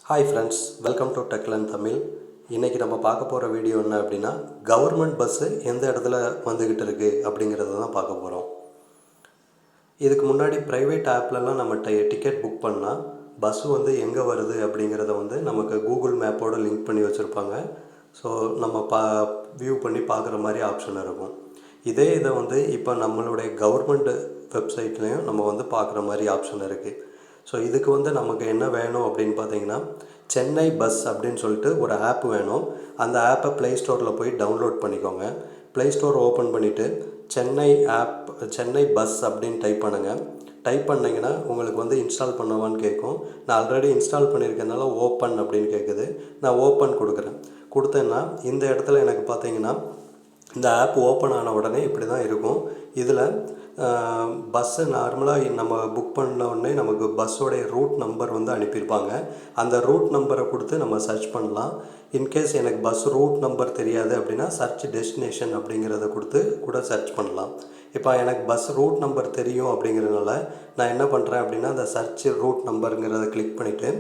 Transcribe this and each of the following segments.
Hi friends, welcome to டெக்லன் Tamil. இன்றைக்கி நம்ம பார்க்க போகிற வீடியோ என்ன அப்படின்னா, கவர்மெண்ட் பஸ்ஸு எந்த இடத்துல வந்துக்கிட்டு இருக்குது அப்படிங்கிறத தான் பார்க்க போகிறோம். இதுக்கு முன்னாடி ப்ரைவேட் ஆப்லலாம் நம்ம டிக்கெட் புக் பண்ணால் பஸ்ஸு வந்து எங்கே வருது அப்படிங்கிறத வந்து நமக்கு கூகுள் மேப்போடு லிங்க் பண்ணி வச்சுருப்பாங்க. ஸோ நம்ம வியூ பண்ணி பார்க்குற மாதிரி ஆப்ஷன் இருக்கும். இதே இதை வந்து இப்போ நம்மளுடைய கவர்மெண்ட் வெப்சைட்லேயும் நம்ம வந்து பார்க்குற மாதிரி ஆப்ஷன் இருக்குது. ஸோ இதுக்கு வந்து நமக்கு என்ன வேணும் அப்படின்னு பார்த்தீங்கன்னா, சென்னை பஸ் அப்படின்னு சொல்லிட்டு ஒரு ஆப் வேணும். அந்த ஆப்பை ப்ளே ஸ்டோரில் போய் டவுன்லோட் பண்ணிக்கோங்க. ப்ளே ஸ்டோர் ஓப்பன் பண்ணிவிட்டு சென்னை பஸ் அப்படின்னு டைப் பண்ணுங்கள். டைப் பண்ணிங்கன்னா உங்களுக்கு வந்து இன்ஸ்டால் பண்ணவான்னு கேட்கும். நான் ஆல்ரெடி இன்ஸ்டால் பண்ணியிருக்கனால ஓப்பன் அப்படின்னு கேட்குது. நான் ஓப்பன் கொடுத்தேன்னா இந்த இடத்துல எனக்கு பார்த்தீங்கன்னா இந்த ஆப் ஓப்பன் ஆன உடனே இப்படி தான் இருக்கும். இதில் பஸ்ஸு நார்மலாக நம்ம புக் பண்ண உடனே நமக்கு பஸ்ஸோடைய ரூட் நம்பர் வந்து அனுப்பியிருப்பாங்க. அந்த ரூட் நம்பரை கொடுத்து நம்ம சர்ச் பண்ணலாம். இன்கேஸ் எனக்கு பஸ் ரூட் நம்பர் தெரியாது அப்படின்னா சர்ச் டெஸ்டினேஷன் அப்படிங்கிறத கொடுத்து கூட சர்ச் பண்ணலாம். இப்போ எனக்கு பஸ் ரூட் நம்பர் தெரியும் அப்படிங்கிறதுனால நான் என்ன பண்ணுறேன் அப்படின்னா, அந்த சர்ச் ரூட் நம்பருங்கிறத கிளிக் பண்ணிவிட்டு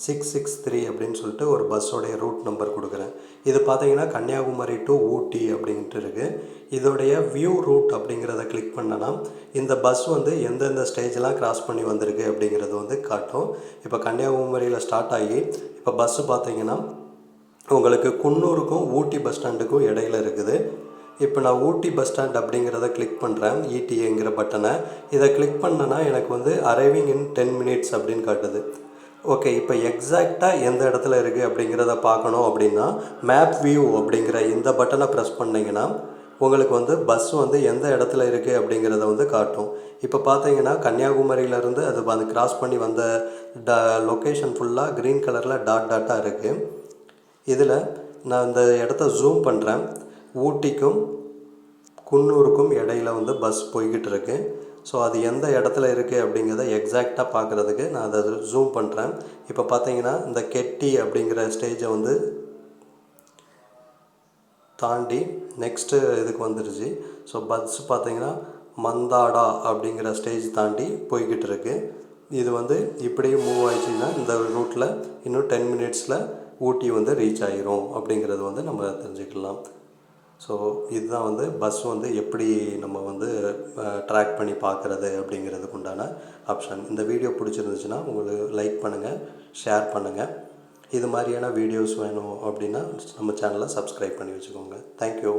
663 அப்படின்னு சொல்லிட்டு ஒரு பஸ்ஸோடைய ரூட் நம்பர் கொடுக்குறேன். இது பார்த்தீங்கன்னா கன்னியாகுமரி டு ஊட்டி அப்படின்ட்டு இருக்குது. இதோடைய வியூ ரூட் அப்படிங்கிறத கிளிக் பண்ணனா இந்த பஸ் வந்து எந்தெந்த ஸ்டேஜெலாம் கிராஸ் பண்ணி வந்திருக்கு அப்படிங்கிறது வந்து காட்டும். இப்போ கன்னியாகுமரியில் ஸ்டார்ட் ஆகி இப்போ பஸ்ஸு பார்த்தீங்கன்னா உங்களுக்கு குன்னூருக்கும் ஊட்டி பஸ் ஸ்டாண்டுக்கும் இடையில இருக்குது. இப்போ நான் ஊட்டி பஸ் ஸ்டாண்ட் அப்படிங்கிறத கிளிக் பண்ணுறேன், இடிஏங்கிற பட்டனை. இதை கிளிக் பண்ணனா எனக்கு வந்து அரைவிங் இன் 10 minutes அப்படின்னு காட்டுது. ஓகே, இப்போ எக்ஸாக்டாக எந்த இடத்துல இருக்குது அப்படிங்கிறத பார்க்கணும் அப்படின்னா மேப் வியூ அப்படிங்கிற இந்த பட்டனை ப்ரெஸ் பண்ணிங்கன்னா உங்களுக்கு வந்து பஸ் வந்து எந்த இடத்துல இருக்குது அப்படிங்கிறத வந்து காட்டும். இப்போ பார்த்தீங்கன்னா கன்னியாகுமரியிலேருந்து அது வந்து கிராஸ் பண்ணி வந்த லொக்கேஷன் ஃபுல்லாக க்ரீன் கலரில் டாட்டாக இருக்குது. இதில் நான் இந்த இடத்த ஜூம் பண்ணுறேன். ஊட்டிக்கும் குன்னூருக்கும் இடையில வந்து பஸ் போய்கிட்டு இருக்குது. ஸோ அது எந்த இடத்துல இருக்குது அப்படிங்கிறத எக்ஸாக்டாக பார்க்குறதுக்கு நான் அதை ஜூம் பண்ணுறேன். இப்போ பார்த்தீங்கன்னா இந்த கெட்டி அப்படிங்கிற ஸ்டேஜை வந்து தாண்டி நெக்ஸ்ட்டு இதுக்கு வந்துடுச்சு. ஸோ பஸ் பார்த்தீங்கன்னா மந்தாடா அப்படிங்கிற ஸ்டேஜ் தாண்டி போய்கிட்டு இருக்குது. இது வந்து இப்படியே மூவ் ஆயிடுச்சுன்னா இந்த ரூட்டில் இன்னும் 10 minutesல ஊட்டி வந்து ரீச் ஆகிரும் அப்படிங்கிறது வந்து நம்ம தெரிஞ்சுக்கலாம். ஸோ இதுதான் வந்து பஸ் வந்து எப்படி நம்ம வந்து ட்ராக் பண்ணி பார்க்குறது அப்படிங்கிறதுக்கு உண்டான ஆப்ஷன். இந்த வீடியோ பிடிச்சிருந்துச்சுன்னா உங்களுக்கு லைக் பண்ணுங்கள், ஷேர் பண்ணுங்கள். இது மாதிரியான வீடியோஸ் வேணும் அப்படின்னா நம்ம சேனலை சப்ஸ்கிரைப் பண்ணி வச்சுக்கோங்க. தேங்க்யூ.